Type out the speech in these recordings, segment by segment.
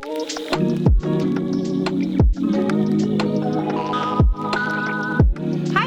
Hi,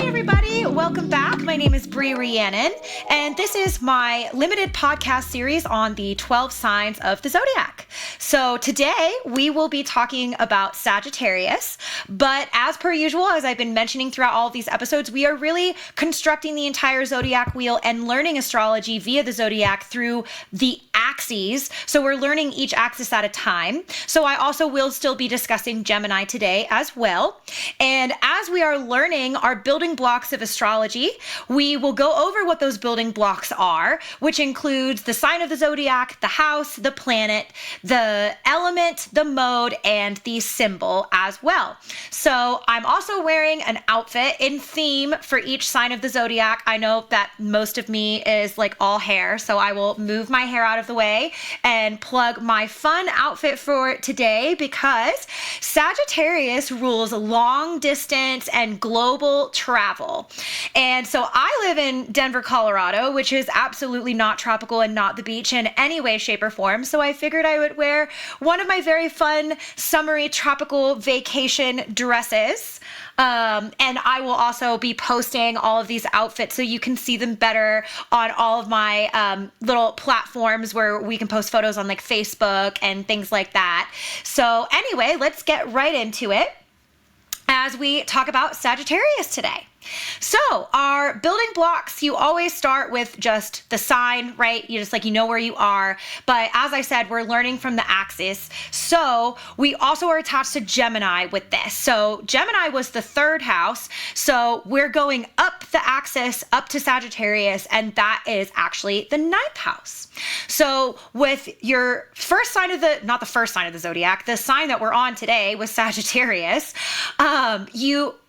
everybody. Welcome back. My name is Brie Rhiannon, and this is my limited podcast series on the 12 signs of the Zodiac. So today we will be talking about Sagittarius, but as per usual, as I've been mentioning throughout all of these episodes, we are really constructing the entire Zodiac wheel and learning astrology via the Zodiac through the axes. So we're learning each axis at a time. So I also will still be discussing Gemini today as well. And as we are learning our building blocks of astrology, we will go over what those building blocks are, which includes the sign of the Zodiac, the house, the planet, the element, the mode, and the symbol as well. So I'm also wearing an outfit in theme for each sign of the Zodiac. I know that most of me is like all hair, so I will move my hair out of the way and plug my fun outfit for today because Sagittarius rules long distance and global travel. And so I live in Denver, Colorado, which is absolutely not tropical and not the beach in any way, shape, or form. So I figured I would wear one of my very fun summery tropical vacation dresses. And I will also be posting all of these outfits so you can see them better on all of my little platforms where we can post photos on like Facebook and things like that. So anyway, let's get right into it as we talk about Sagittarius today. So our building blocks, you always start with just the sign, right? You just you know where you are. But as I said, we're learning from the axis. So we also are attached to Gemini with this. So Gemini was the third house. So we're going up the axis, up to Sagittarius, and that is actually the ninth house. So with your first sign of not the first sign of the Zodiac, the sign that we're on today was Sagittarius,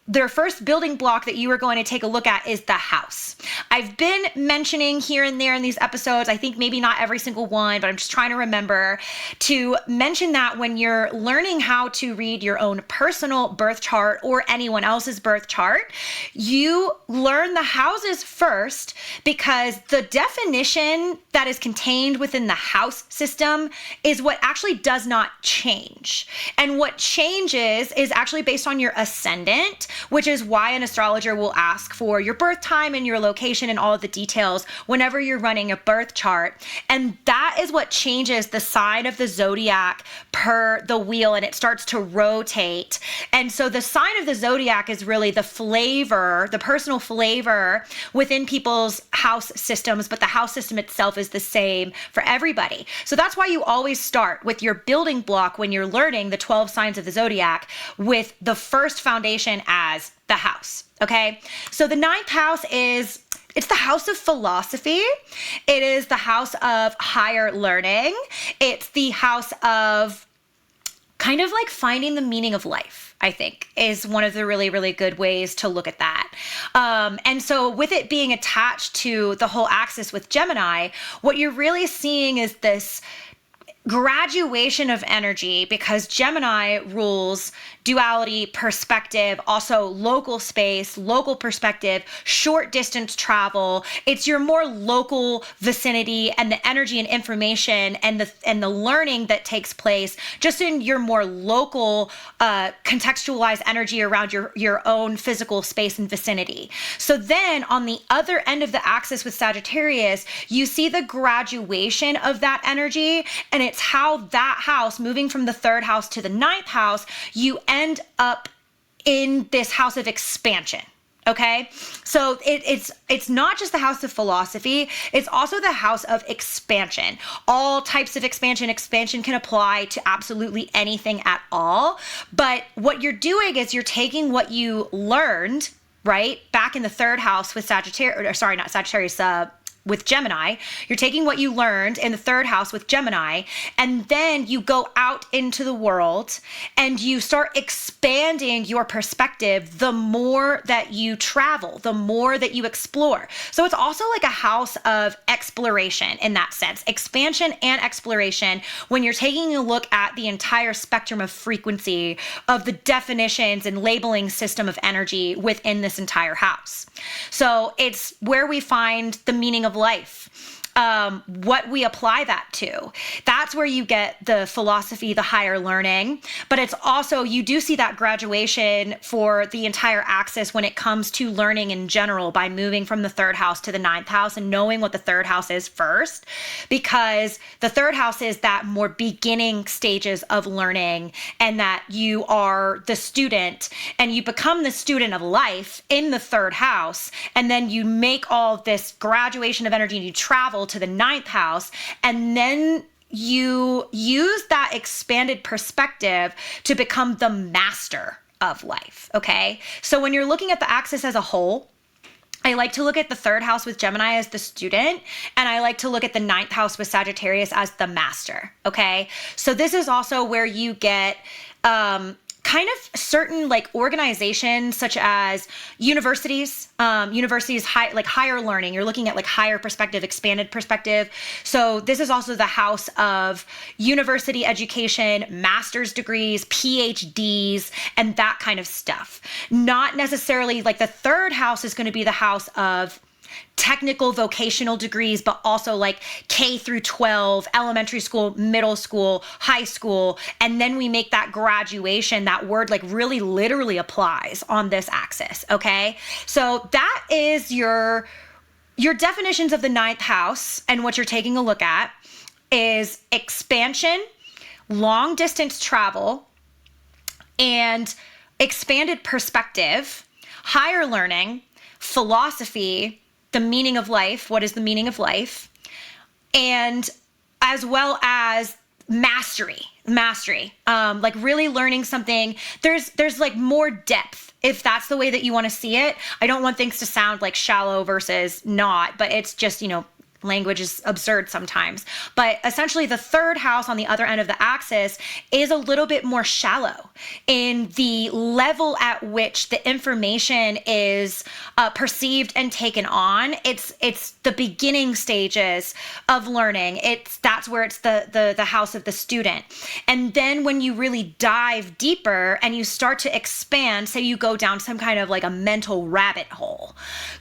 their first building block that you are going to take a look at is the house. I've been mentioning here and there in these episodes, I think maybe not every single one, but I'm just trying to remember to mention that when you're learning how to read your own personal birth chart or anyone else's birth chart, you learn the houses first because the definition that is contained within the house system is what actually does not change. And what changes is actually based on your ascendant, which is why an astrologer will ask for your birth time and your location and all of the details whenever you're running a birth chart. And that is what changes the sign of the Zodiac per the wheel, and it starts to rotate. And so the sign of the Zodiac is really the flavor, the personal flavor within people's house systems, but the house system itself is the same for everybody. So that's why you always start with your building block when you're learning the 12 signs of the Zodiac with the first foundation as the house, okay? So the ninth house it's the house of philosophy. It is the house of higher learning. It's the house of kind of like finding the meaning of life, I think, is one of the really, really good ways to look at that. And so with it being attached to the whole axis with Gemini, what you're really seeing is this graduation of energy because Gemini rules duality, perspective, also local space, local perspective, short distance travel. It's your more local vicinity and the energy and information and the learning that takes place just in your more local contextualized energy around your own physical space and vicinity. So then on the other end of the axis with Sagittarius, you see the graduation of that energy, and it's how that house, moving from the third house to the ninth house, you end up in this house of expansion. Okay, so it's not just the house of philosophy, it's also the house of expansion. All types of expansion. Expansion can apply to absolutely anything at all. But what you're doing is you're taking what you learned, right, back in the third house with with Gemini, you're taking what you learned in the third house with Gemini, and then you go out into the world and you start expanding your perspective the more that you travel, the more that you explore. So it's also like a house of exploration in that sense, expansion and exploration when you're taking a look at the entire spectrum of frequency of the definitions and labeling system of energy within this entire house. So it's where we find the meaning of life. what we apply that to. That's where you get the philosophy, the higher learning, but it's also, you do see that graduation for the entire axis when it comes to learning in general by moving from the third house to the ninth house and knowing what the third house is first, because the third house is that more beginning stages of learning, and that you are the student and you become the student of life in the third house. And then you make all this graduation of energy and you travel to the ninth house, and then you use that expanded perspective to become the master of life. Okay. So when you're looking at the axis as a whole, I like to look at the third house with Gemini as the student, and I like to look at the ninth house with Sagittarius as the master. Okay. So this is also where you get, kind of certain like organizations such as universities, higher learning. You're looking at like higher perspective, expanded perspective. So this is also the house of university education, master's degrees, PhDs, and that kind of stuff. Not necessarily like the third house is going to be the house of technical vocational degrees, but also like K through 12, elementary school, middle school, high school. And then we make that graduation, that word like really literally applies on this axis. Okay. So that is your definitions of the ninth house. And what you're taking a look at is expansion, long distance travel, and expanded perspective, higher learning, philosophy, the meaning of life. What is the meaning of life? And as well as mastery, like really learning something. There's like more depth, if that's the way that you want to see it. I don't want things to sound like shallow versus not, but it's just, language is absurd sometimes. But essentially the third house on the other end of the axis is a little bit more shallow in the level at which the information is perceived and taken on. It's the beginning stages of learning. That's where it's the house of the student. And then when you really dive deeper and you start to expand, say you go down some kind of like a mental rabbit hole,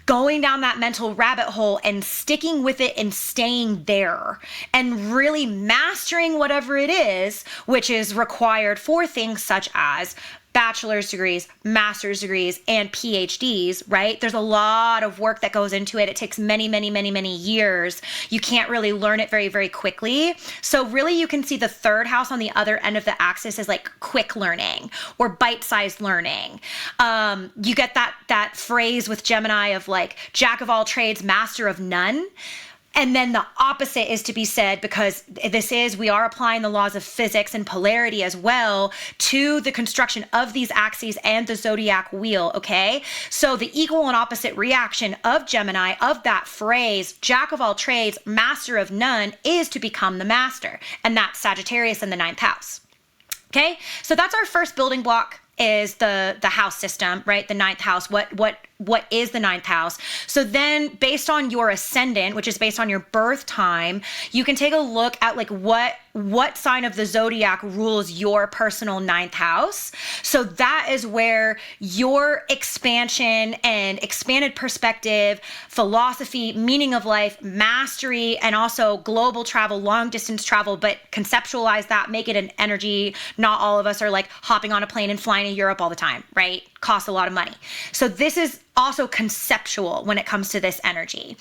going down that mental rabbit hole and sticking with it and staying there and really mastering whatever it is, which is required for things such as bachelor's degrees, master's degrees, and PhDs, right? There's a lot of work that goes into it. It takes many, many, many, many years. You can't really learn it very, very quickly. So really you can see the third house on the other end of the axis as like quick learning or bite-sized learning. You get that phrase with Gemini of like jack of all trades, master of none. And then the opposite is to be said, because we are applying the laws of physics and polarity as well to the construction of these axes and the zodiac wheel, okay? So the equal and opposite reaction of Gemini, of that phrase, jack of all trades, master of none, is to become the master. And that's Sagittarius in the ninth house. Okay, so that's our first building block, is the house system, right? The ninth house. What is the ninth house? So then based on your ascendant, which is based on your birth time, you can take a look at like what sign of the zodiac rules your personal ninth house. So that is where your expansion and expanded perspective, philosophy, meaning of life, mastery, and also global travel, long distance travel, but conceptualize that, make it an energy. Not all of us are like hopping on a plane and flying to Europe all the time, right? Costs a lot of money. So this is also conceptual when it comes to this energy.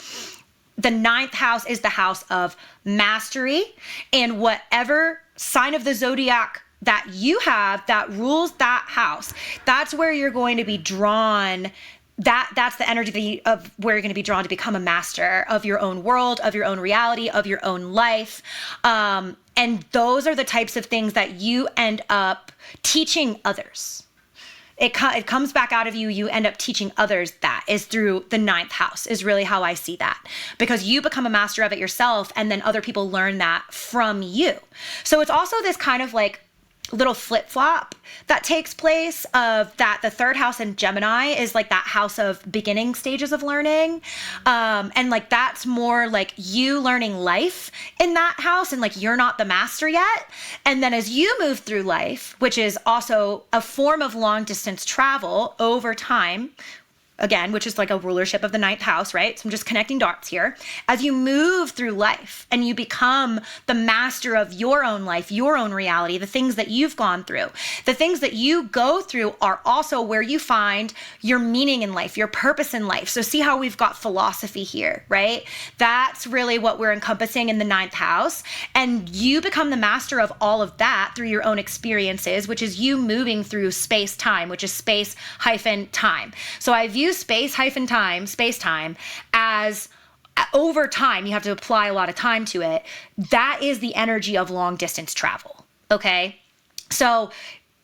The ninth house is the house of mastery, and whatever sign of the zodiac that you have that rules that house, that's where you're going to be drawn. That's the energy of where you're going to be drawn to become a master of your own world, of your own reality, of your own life. And those are the types of things that you end up teaching others. It comes back out of you. You end up teaching others. That is through the ninth house, is really how I see that, because you become a master of it yourself, and then other people learn that from you. So it's also this kind of like little flip-flop that takes place of that the third house in Gemini is like that house of beginning stages of learning. And like that's more like you learning life in that house, and like you're not the master yet. And then as you move through life, which is also a form of long distance travel over time, again, which is like a rulership of the ninth house, right? So I'm just connecting dots here. As you move through life and you become the master of your own life, your own reality, the things that you've gone through, the things that you go through are also where you find your meaning in life, your purpose in life. So see how we've got philosophy here, right? That's really what we're encompassing in the ninth house. And you become the master of all of that through your own experiences, which is you moving through space-time, which is space-time. So I view space-time, as over time, you have to apply a lot of time to it. That is the energy of long distance travel. Okay. So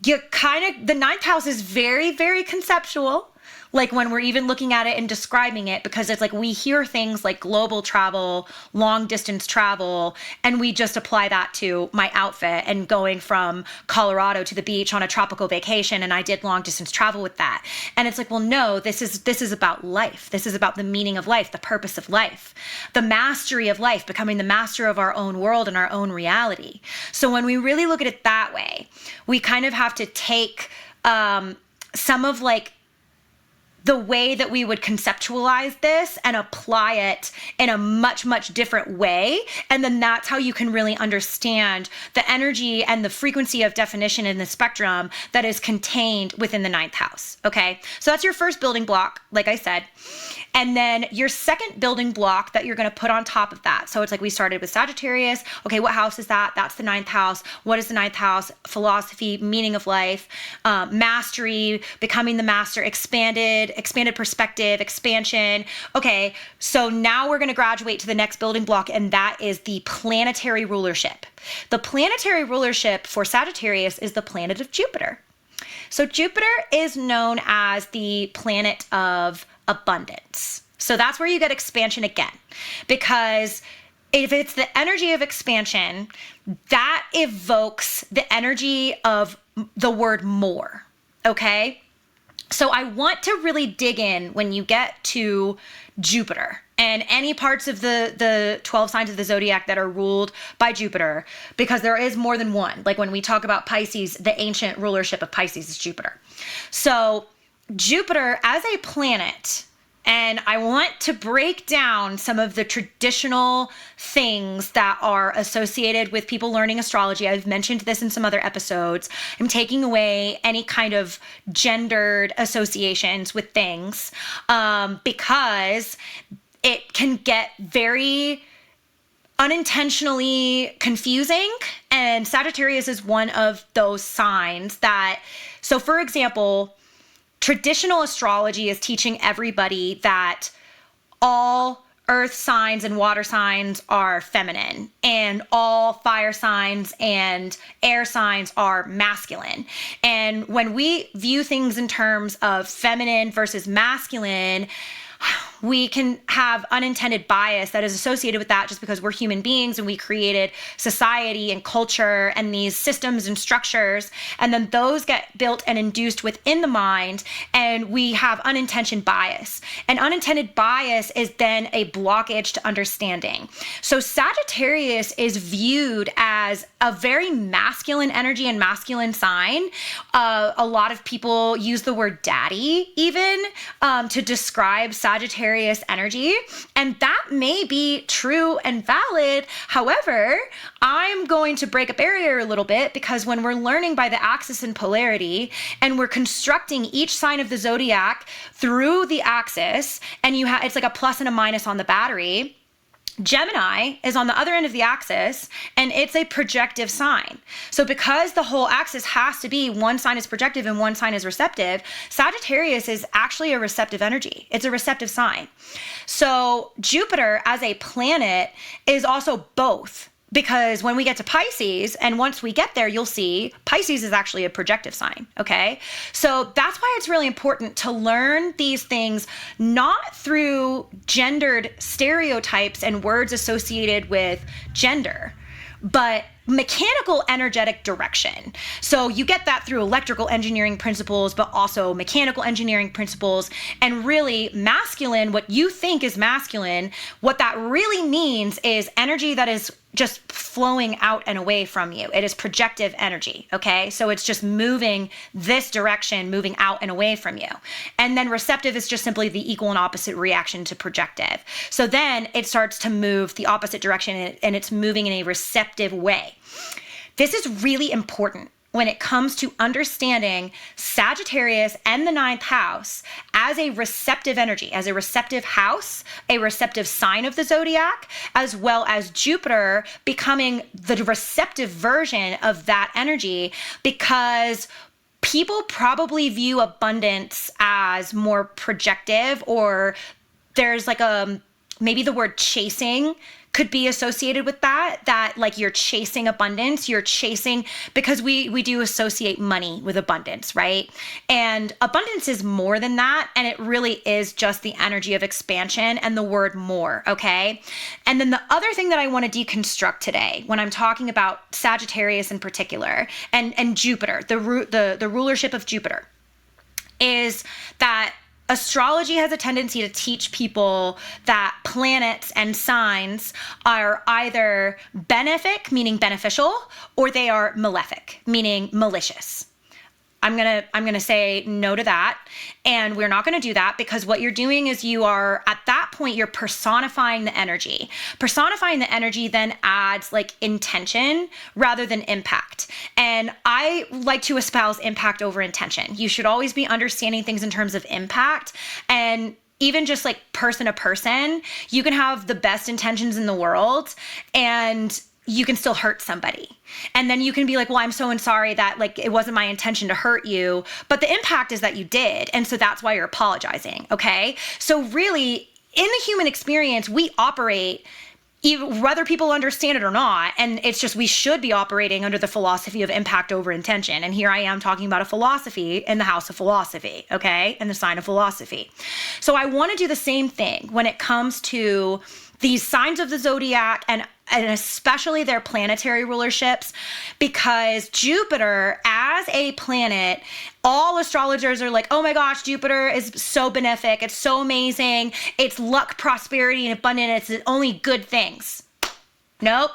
the ninth house is very, very conceptual. Like when we're even looking at it and describing it, because it's like we hear things like global travel, long distance travel, and we just apply that to my outfit and going from Colorado to the beach on a tropical vacation. And I did long distance travel with that. And it's like, well, no, this is about life. This is about the meaning of life, the purpose of life, the mastery of life, becoming the master of our own world and our own reality. So when we really look at it that way, we kind of have to take some of like the way that we would conceptualize this and apply it in a much, much different way. And then that's how you can really understand the energy and the frequency of definition in the spectrum that is contained within the ninth house. Okay. So that's your first building block, like I said. And then your second building block that you're going to put on top of that. So it's like we started with Sagittarius. Okay, what house is that? That's the ninth house. What is the ninth house? Philosophy, meaning of life, mastery, becoming the master, expanded perspective, expansion. Okay, so now we're going to graduate to the next building block, and that is the planetary rulership. The planetary rulership for Sagittarius is the planet of Jupiter. So Jupiter is known as the planet of abundance. So that's where you get expansion again, because if it's the energy of expansion, that evokes the energy of the word more. Okay. So I want to really dig in when you get to Jupiter and any parts of the 12 signs of the zodiac that are ruled by Jupiter, because there is more than one. Like when we talk about Pisces, the ancient rulership of Pisces is Jupiter. So Jupiter as a planet, and I want to break down some of the traditional things that are associated with people learning astrology. I've mentioned this in some other episodes. I'm taking away any kind of gendered associations with things because it can get very unintentionally confusing. And Sagittarius is one of those signs that, so for example, traditional astrology is teaching everybody that all earth signs and water signs are feminine and all fire signs and air signs are masculine. And when we view things in terms of feminine versus masculine, we can have unintended bias that is associated with that just because we're human beings and we created society and culture and these systems and structures. And then those get built and induced within the mind and we have unintentional bias. And unintended bias is then a blockage to understanding. So Sagittarius is viewed as a very masculine energy and masculine sign. A lot of people use the word daddy even to describe Sagittarius energy, and that may be true and valid. However, I'm going to break a barrier a little bit because when we're learning by the axis and polarity and we're constructing each sign of the zodiac through the axis, and it's like a plus and a minus on the battery. Gemini is on the other end of the axis and it's a projective sign. So because the whole axis has to be one sign is projective and one sign is receptive, Sagittarius is actually a receptive energy. It's a receptive sign. So Jupiter as a planet is also both. Because when we get to Pisces, and once we get there, you'll see Pisces is actually a projective sign, okay? So that's why it's really important to learn these things not through gendered stereotypes and words associated with gender, but mechanical energetic direction. So you get that through electrical engineering principles, but also mechanical engineering principles. And really masculine, what you think is masculine, what that really means is energy that is just flowing out and away from you. It is projective energy, okay? So it's just moving this direction, moving out and away from you. And then receptive is just simply the equal and opposite reaction to projective. So then it starts to move the opposite direction, and it's moving in a receptive way. This is really important when it comes to understanding Sagittarius and the ninth house as a receptive energy, as a receptive house, a receptive sign of the zodiac, as well as Jupiter becoming the receptive version of that energy, because people probably view abundance as more projective, or there's like maybe the word chasing could be associated with that like you're chasing abundance, you're chasing, because we do associate money with abundance, right? And abundance is more than that. And it really is just the energy of expansion and the word more, okay? And then the other thing that I want to deconstruct today when I'm talking about Sagittarius in particular and Jupiter, the rulership of Jupiter, is that astrology has a tendency to teach people that planets and signs are either benefic, meaning beneficial, or they are malefic, meaning malicious. I'm gonna say no to that. And we're not gonna do that, because what you're doing is you are, at that point, you're personifying the energy. Personifying the energy then adds like intention rather than impact. And I like to espouse impact over intention. You should always be understanding things in terms of impact. And even just like person to person, you can have the best intentions in the world and you can still hurt somebody. And then you can be like, well, I'm so sorry that like it wasn't my intention to hurt you, but the impact is that you did. And so that's why you're apologizing, okay? So really, in the human experience, we operate, whether people understand it or not, and it's just we should be operating under the philosophy of impact over intention. And here I am talking about a philosophy in the house of philosophy, okay? And the sign of philosophy. So I want to do the same thing when it comes to these signs of the zodiac and especially their planetary rulerships, because Jupiter as a planet, all astrologers are like, oh my gosh, Jupiter is so benefic. It's so amazing. It's luck, prosperity, and abundance. It's only good things. Nope.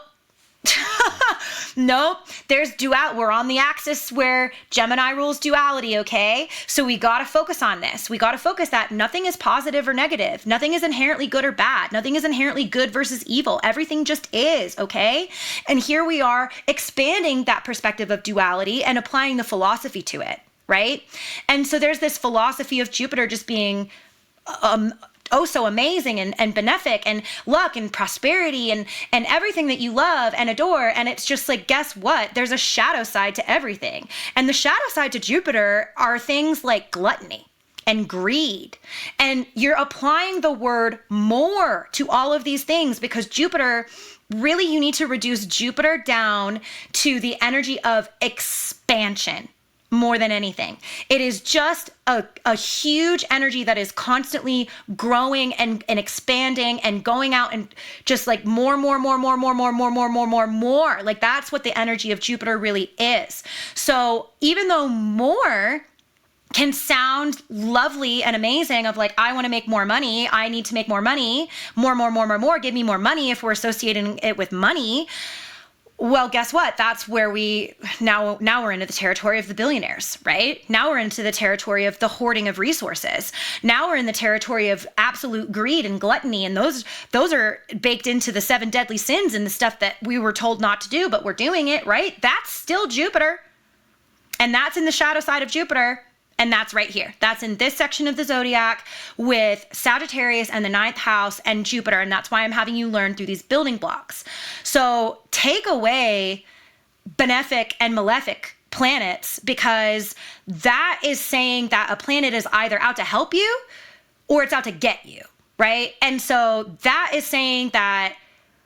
Nope. There's duality. We're on the axis where Gemini rules duality, okay? So we got to focus on this. We got to focus that nothing is positive or negative. Nothing is inherently good or bad. Nothing is inherently good versus evil. Everything just is, okay? And here we are expanding that perspective of duality and applying the philosophy to it, right? And so there's this philosophy of Jupiter just being oh so amazing and benefic and luck and prosperity and everything that you love and adore. And it's just like, guess what? There's a shadow side to everything. And the shadow side to Jupiter are things like gluttony and greed. And you're applying the word more to all of these things, because Jupiter, really you need to reduce Jupiter down to the energy of expansion. More than anything. It is just a huge energy that is constantly growing and expanding and going out and just like more. Like that's what the energy of Jupiter really is. So even though more can sound lovely and amazing of like, I want to make more money, I need to make more money, more, give me more money if we're associating it with money. Well, guess what? That's where now we're into the territory of the billionaires, right? Now we're into the territory of the hoarding of resources. Now we're in the territory of absolute greed and gluttony. And those are baked into the 7 deadly sins and the stuff that we were told not to do, but we're doing it, right? That's still Jupiter. And that's in the shadow side of Jupiter. And that's right here. That's in this section of the zodiac with Sagittarius and the 9th house and Jupiter. And that's why I'm having you learn through these building blocks. So take away benefic and malefic planets, because that is saying that a planet is either out to help you or it's out to get you, right? And so that is saying that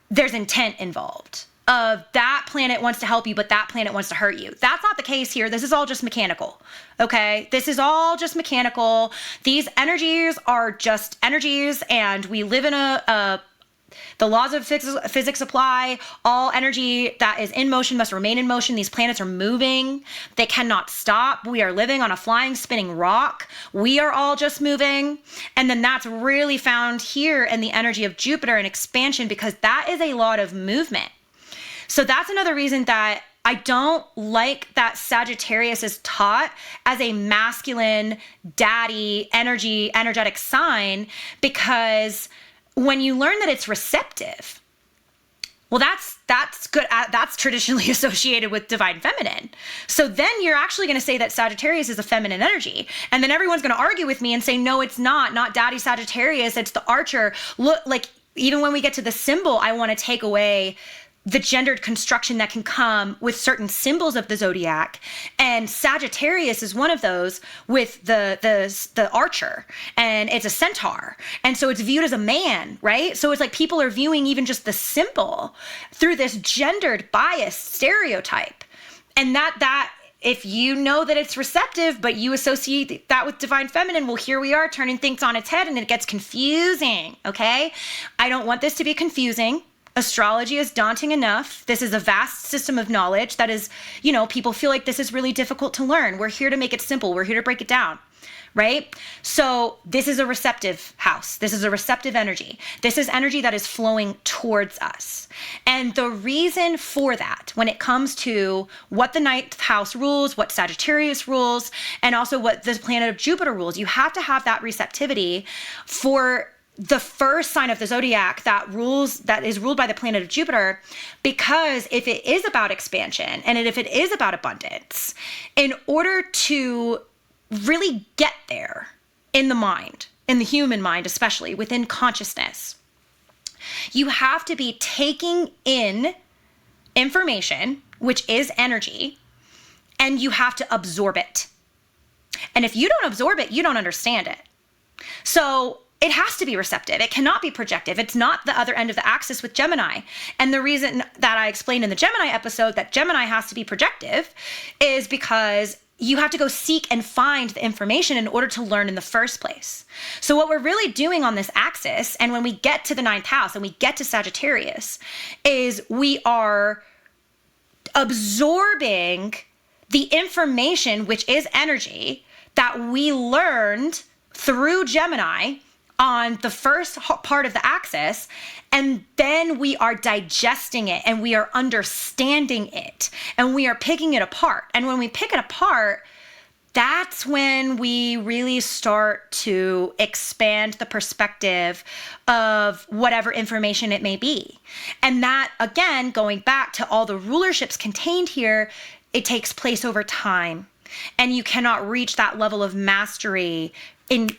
there's intent involved. Of that planet wants to help you, but that planet wants to hurt you. That's not the case here. This is all just mechanical, okay? This is all just mechanical. These energies are just energies, and we live in the laws of physics apply. All energy that is in motion must remain in motion. These planets are moving. They cannot stop. We are living on a flying, spinning rock. We are all just moving. And then that's really found here in the energy of Jupiter and expansion, because that is a lot of movement. So that's another reason that I don't like that Sagittarius is taught as a masculine, daddy, energetic sign, because when you learn that it's receptive, well, that's good. That's traditionally associated with divine feminine. So then you're actually going to say that Sagittarius is a feminine energy. And then everyone's going to argue with me and say, no, it's not daddy Sagittarius. It's the archer. Look, like even when we get to the symbol, I want to take away the gendered construction that can come with certain symbols of the zodiac. And Sagittarius is one of those with the archer, and it's a centaur. And so it's viewed as a man, right? So it's like people are viewing even just the symbol through this gendered biased stereotype. And that if you know that it's receptive, but you associate that with divine feminine, well, here we are turning things on its head and it gets confusing, okay? I don't want this to be confusing. Astrology is daunting enough. This is a vast system of knowledge that is, people feel like this is really difficult to learn. We're here to make it simple. We're here to break it down, right? So this is a receptive house. This is a receptive energy. This is energy that is flowing towards us. And the reason for that, when it comes to what the ninth house rules, what Sagittarius rules, and also what the planet of Jupiter rules, you have to have that receptivity for the first sign of the zodiac that is ruled by the planet of Jupiter, because if it is about expansion and if it is about abundance, in order to really get there in the mind, in the human mind, especially within consciousness, you have to be taking in information, which is energy, and you have to absorb it. And if you don't absorb it, you don't understand it. So it has to be receptive. It cannot be projective. It's not the other end of the axis with Gemini. And the reason that I explained in the Gemini episode that Gemini has to be projective is because you have to go seek and find the information in order to learn in the first place. So what we're really doing on this axis, and when we get to the ninth house and we get to Sagittarius, is we are absorbing the information, which is energy, that we learned through Gemini on the first part of the axis, and then we are digesting it and we are understanding it and we are picking it apart. And when we pick it apart, that's when we really start to expand the perspective of whatever information it may be. And that, again, going back to all the rulerships contained here, it takes place over time. And you cannot reach that level of mastery in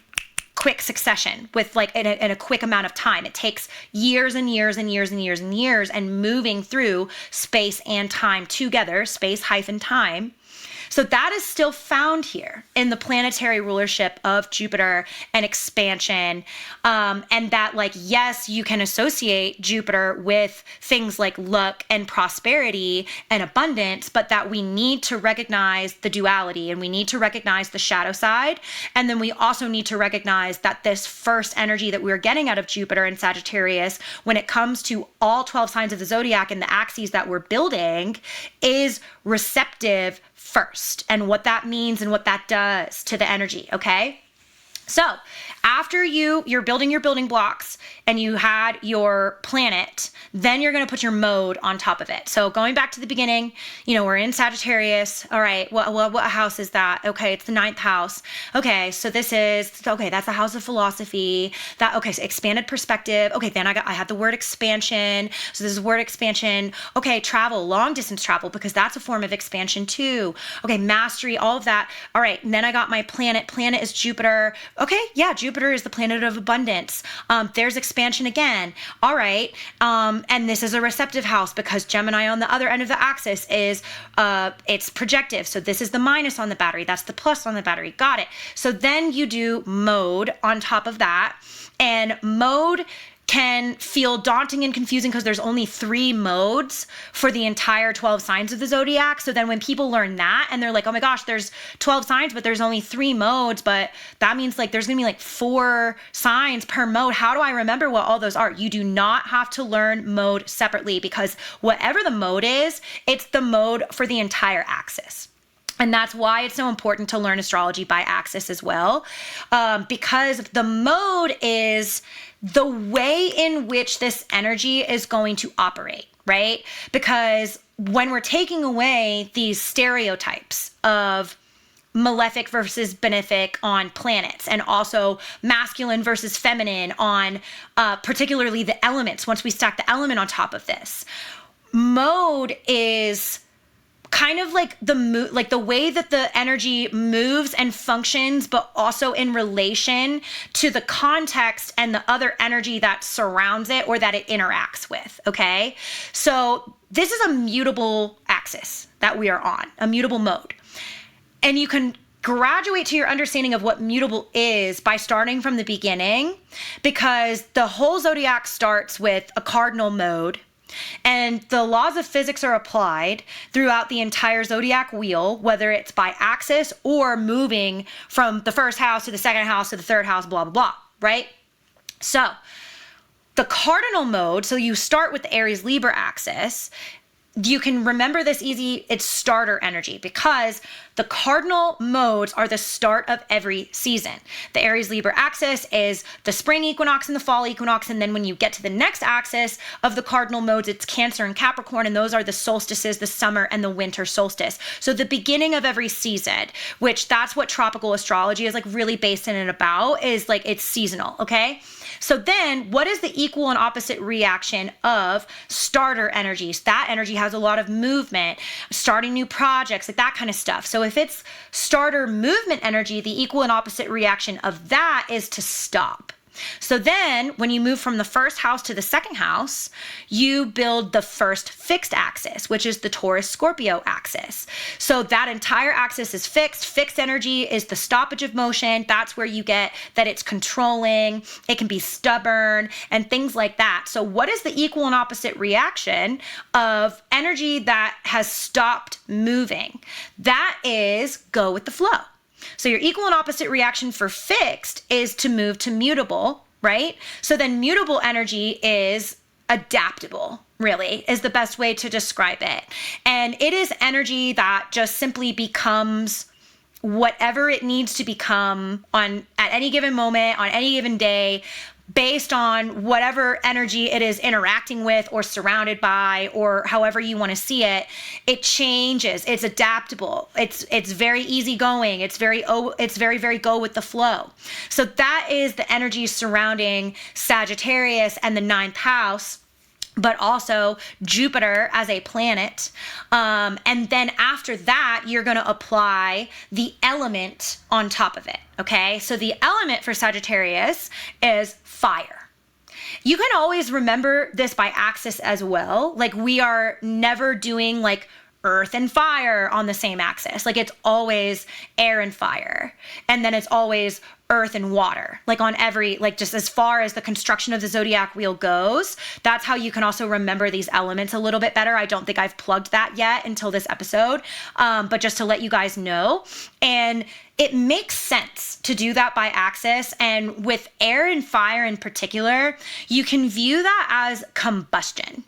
quick succession with in a quick amount of time. It takes years and years and years and years and years and moving through space and time together, space-time. So that is still found here in the planetary rulership of Jupiter and expansion. And that, yes, you can associate Jupiter with things like luck and prosperity and abundance, but that we need to recognize the duality and we need to recognize the shadow side. And then we also need to recognize that this first energy that we're getting out of Jupiter and Sagittarius, when it comes to all 12 signs of the zodiac and the axes that we're building, is receptive first, and what that means and what that does to the energy, okay? So after you're building your building blocks and you had your planet, then you're going to put your mode on top of it. So going back to the beginning, we're in Sagittarius. All right, what house is that? Okay, it's the ninth house. Okay, so that's the house of philosophy. So expanded perspective. Okay, then I had the word expansion. So this is word expansion. Okay, travel, long distance travel, because that's a form of expansion too. Okay, mastery, all of that. All right, and then I got my planet. Planet is Jupiter. Okay, yeah, Jupiter is the planet of abundance. There's expansion again. All right, and this is a receptive house because Gemini on the other end of the axis is it's projective. So this is the minus on the battery. That's the plus on the battery. Got it. So then you do mode on top of that, and mode can feel daunting and confusing because there's only 3 modes for the entire 12 signs of the zodiac. So then when people learn that and they're like, oh my gosh, there's 12 signs, but there's only 3 modes, but that means there's gonna be 4 signs per mode. How do I remember what all those are? You do not have to learn mode separately, because whatever the mode is, it's the mode for the entire axis. And that's why it's so important to learn astrology by axis as well, because the mode is the way in which this energy is going to operate. right? Because when we're taking away these stereotypes of malefic versus benefic on planets, and also masculine versus feminine on particularly the elements, once we stack the element on top of this, mode is kind of like the way that the energy moves and functions, but also in relation to the context and the other energy that surrounds it or that it interacts with. Okay, so this is a mutable axis that we are on, a mutable mode. And you can graduate to your understanding of what mutable is by starting from the beginning, because the whole zodiac starts with a cardinal mode, and the laws of physics are applied throughout the entire zodiac wheel, whether it's by axis or moving from the first house to the second house to the third house, blah, blah, blah, right? So the cardinal mode, so you start with the Aries Libra axis. You can remember this easy, it's starter energy, because the cardinal modes are the start of every season. The Aries Libra axis is the spring equinox and the fall equinox, and then when you get to the next axis of the cardinal modes, it's Cancer and Capricorn, and those are the solstices, the summer and the winter solstice. So the beginning of every season, which that's what tropical astrology is like really based in and about, is like it's seasonal, okay? So then what is the equal and opposite reaction of starter energies? That energy has a lot of movement, starting new projects, like that kind of stuff. So if it's starter movement energy, the equal and opposite reaction of that is to stop. So then when you move from the first house to the second house, you build the first fixed axis, which is the Taurus Scorpio axis. So that entire axis is fixed. Fixed energy is the stoppage of motion. That's where you get that it's controlling, it can be stubborn, and things like that. So what is the equal and opposite reaction of energy that has stopped moving? That is go with the flow. So your equal and opposite reaction for fixed is to move to mutable, right? So then mutable energy is adaptable, really, is the best way to describe it. And it is energy that just simply becomes whatever it needs to become at any given moment, on any given day, based on whatever energy it is interacting with or surrounded by, or however you want to see it. It changes. It's adaptable. It's very easygoing. It's very go with the flow. So that is the energy surrounding Sagittarius and the ninth house, but also Jupiter as a planet. And then after that, you're going to apply the element on top of it. Okay. So the element for Sagittarius is fire. You can always remember this by axis as well. Like we are never doing like earth and fire on the same axis. Like it's always air and fire. And then it's always earth and water, like on every, like just as far as the construction of the zodiac wheel goes. That's how you can also remember these elements a little bit better. I don't think I've plugged that yet until this episode, but just to let you guys know. And it makes sense to do that by axis. And with air and fire in particular, you can view that as combustion,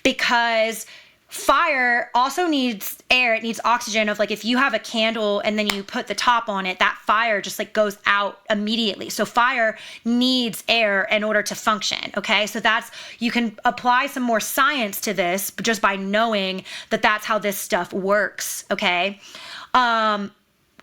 because fire also needs air. It needs oxygen. Of like, if you have a candle and then you put the top on it, that fire just like goes out immediately. So fire needs air in order to function. Okay. So you can apply some more science to this just by knowing that that's how this stuff works. Okay.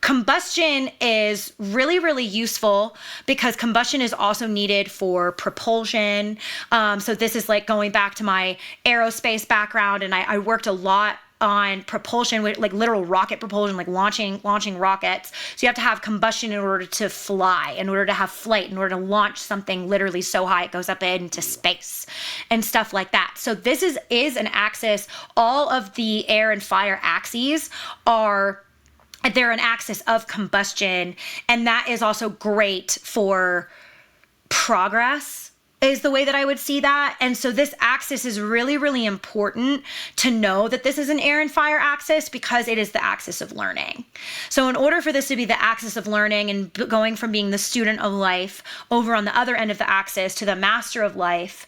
Combustion is really, really useful because combustion is also needed for propulsion. So this is like going back to my aerospace background, and I worked a lot on propulsion, with like literal rocket propulsion, like launching rockets. So you have to have combustion in order to fly, in order to have flight, in order to launch something literally so high it goes up into space and stuff like that. So this is an axis. All of the air and fire axes they're an axis of combustion, and that is also great for progress, is the way that I would see that. And so this axis is really, really important to know that this is an air and fire axis, because it is the axis of learning. So in order for this to be the axis of learning and going from being the student of life over on the other end of the axis to the master of life,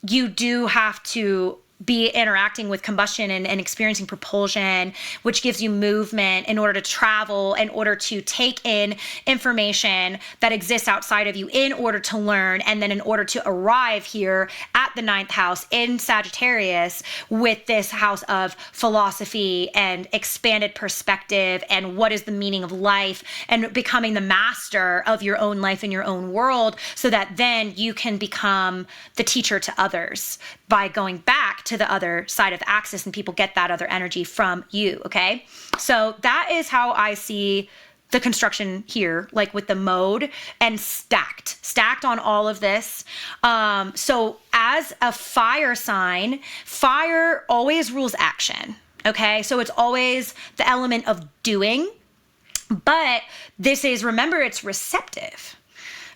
you do have to be interacting with combustion and experiencing propulsion, which gives you movement in order to travel, in order to take in information that exists outside of you in order to learn, and then in order to arrive here at the ninth house in Sagittarius with this house of philosophy and expanded perspective and what is the meaning of life and becoming the master of your own life and your own world, so that then you can become the teacher to others by going back to the other side of the axis, and people get that other energy from you. Okay. So that is how I see the construction here, like with the mode and stacked on all of this. So as a fire sign, fire always rules action. Okay. So it's always the element of doing, but this is, remember, it's receptive.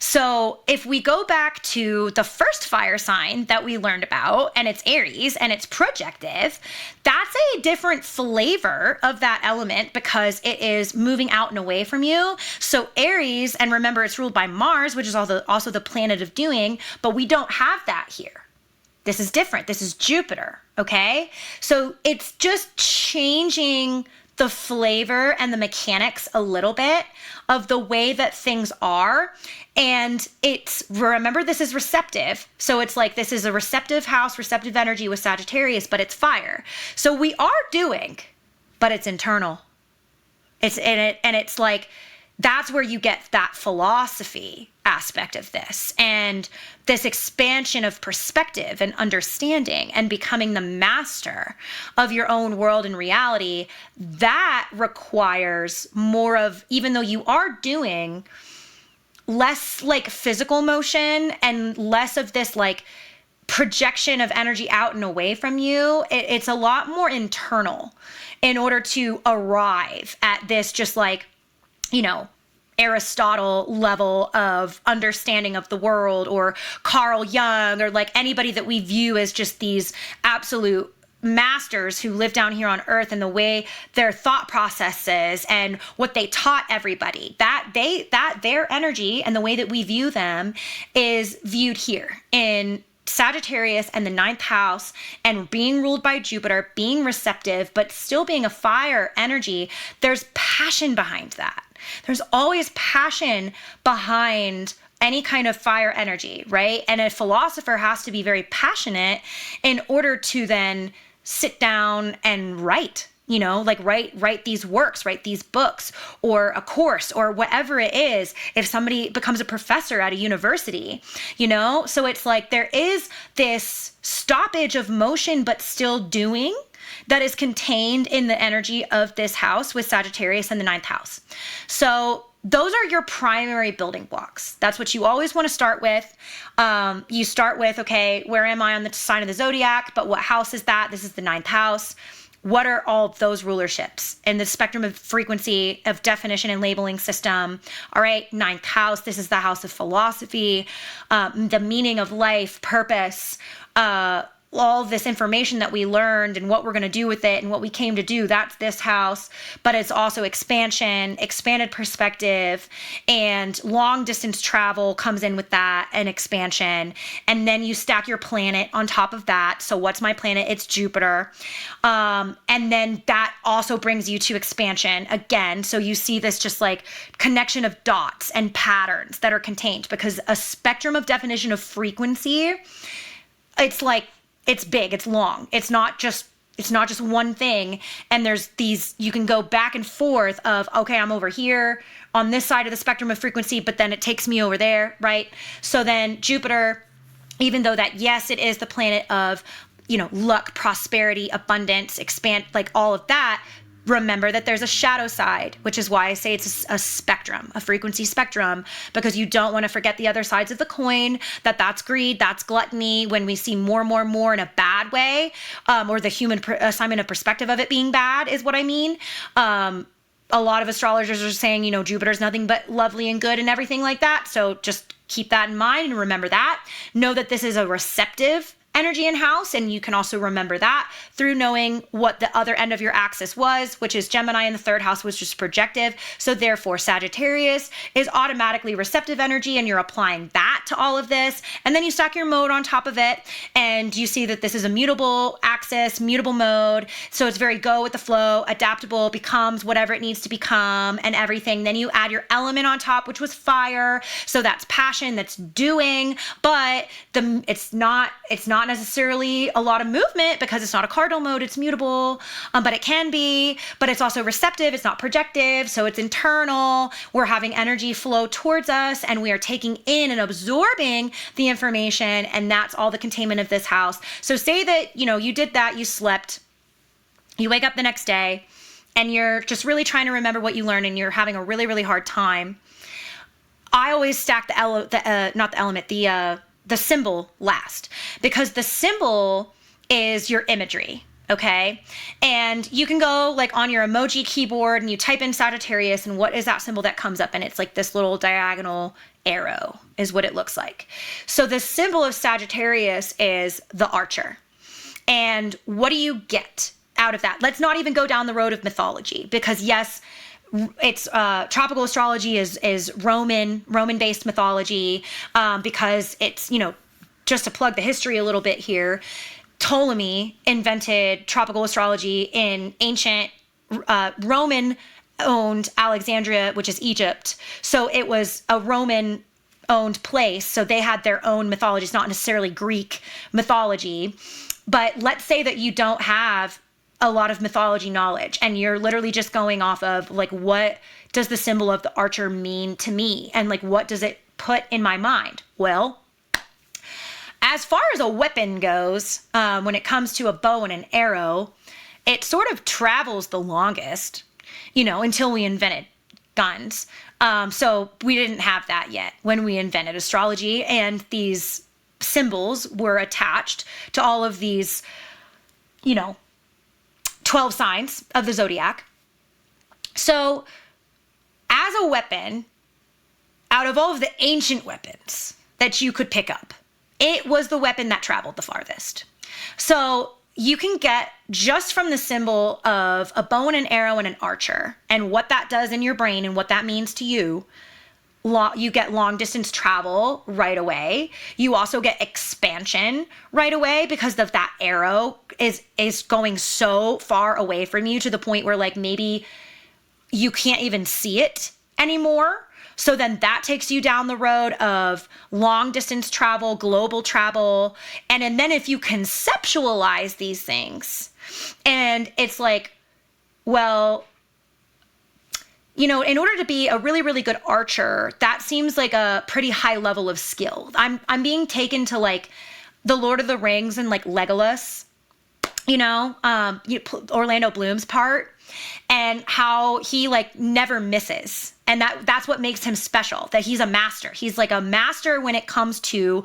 So if we go back to the first fire sign that we learned about, and it's Aries and it's projective, that's a different flavor of that element because it is moving out and away from you. So Aries, and remember, it's ruled by Mars, which is also the planet of doing, but we don't have that here. This is different. This is Jupiter. Okay. So it's just changing the flavor and the mechanics a little bit of the way that things are. And remember, this is receptive. So it's like, this is a receptive house, receptive energy with Sagittarius, but it's fire. So we are doing, but it's internal. It's in it. And it's like, that's where you get that philosophy aspect of this and this expansion of perspective and understanding and becoming the master of your own world and reality. That requires more of, even though you are doing, less like physical motion and less of this like projection of energy out and away from you. It's a lot more internal in order to arrive at this just like, Aristotle level of understanding of the world, or Carl Jung, or like anybody that we view as just these absolute masters who live down here on earth, and the way their thought processes and what they taught everybody, that their energy and the way that we view them is viewed here in Sagittarius and the ninth house, and being ruled by Jupiter, being receptive, but still being a fire energy. There's passion behind that. There's always passion behind any kind of fire energy, right? And a philosopher has to be very passionate in order to then sit down and write, write these works, write these books, or a course, or whatever it is. If somebody becomes a professor at a university, so it's like there is this stoppage of motion, but still doing, that is contained in the energy of this house with Sagittarius and the ninth house. So those are your primary building blocks. That's what you always want to start with. You start with, okay, where am I on the sign of the zodiac? But what house is that? This is the ninth house. What are all of those rulerships in the spectrum of frequency of definition and labeling system? All right, ninth house, this is the house of philosophy, the meaning of life, purpose, all of this information that we learned and what we're going to do with it and what we came to do. That's this house, but it's also expansion, expanded perspective, and long distance travel comes in with that, and expansion. And then you stack your planet on top of that. So what's my planet? It's Jupiter. And then that also brings you to expansion again. So you see this just like connection of dots and patterns that are contained, because a spectrum of definition of frequency, it's like, it's big, it's long. It's not just one thing. And there's these, you can go back and forth of, okay, I'm over here on this side of the spectrum of frequency, but then it takes me over there, right? So then Jupiter, even though that, yes, it is the planet of, luck, prosperity, abundance, expand, like all of that, remember that there's a shadow side, which is why I say it's a spectrum, a frequency spectrum, because you don't want to forget the other sides of the coin, that's greed, that's gluttony, when we see more in a bad way, or the human assignment of perspective of it being bad is what I mean. A lot of astrologers are saying, Jupiter's nothing but lovely and good and everything like that. So just keep that in mind and remember that. Know that this is a receptive energy in house. And you can also remember that through knowing what the other end of your axis was, which is Gemini in the third house, which is projective. So therefore Sagittarius is automatically receptive energy, and you're applying that to all of this. And then you stack your mode on top of it, and you see that this is a mutable axis, mutable mode. So it's very go with the flow, adaptable, becomes whatever it needs to become and everything. Then you add your element on top, which was fire. So that's passion, that's doing, but it's not necessarily a lot of movement because it's not a cardinal mode, it's mutable, but it can be, but it's also receptive, it's not projective, so it's internal. We're having energy flow towards us, and we are taking in and absorbing the information, and that's all the containment of this house. So say that, you did that, you slept, you wake up the next day, and you're just really trying to remember what you learned, and you're having a really, really hard time. I always stack the symbol last, because the symbol is your imagery. Okay. And you can go like on your emoji keyboard and you type in Sagittarius, and what is that symbol that comes up? And it's like this little diagonal arrow is what it looks like. So the symbol of Sagittarius is the archer. And what do you get out of that? Let's not even go down the road of mythology, because yes, it's tropical astrology is Roman based mythology, because it's, just to plug the history a little bit here, Ptolemy invented tropical astrology in ancient Roman owned Alexandria, which is Egypt. So it was a Roman owned place. So they had their own mythology. It's not necessarily Greek mythology, but let's say that you don't have a lot of mythology knowledge, and you're literally just going off of like, what does the symbol of the archer mean to me? And like, what does it put in my mind? Well, as far as a weapon goes, when it comes to a bow and an arrow, it sort of travels the longest, until we invented guns. So we didn't have that yet when we invented astrology, and these symbols were attached to all of these, 12 signs of the zodiac. So as a weapon, out of all of the ancient weapons that you could pick up, it was the weapon that traveled the farthest. So you can get, just from the symbol of a bow and an arrow and an archer, and what that does in your brain and what that means to you, you get long distance travel right away. You also get expansion right away, because of that arrow is going so far away from you to the point where like maybe you can't even see it anymore. So then that takes you down the road of long distance travel, global travel. And then if you conceptualize these things, and it's like, well, in order to be a really, really good archer, that seems like a pretty high level of skill. I'm being taken to like the Lord of the Rings and like Legolas, Orlando Bloom's part, and how he like never misses. And that's what makes him special, that he's a master. He's like a master when it comes to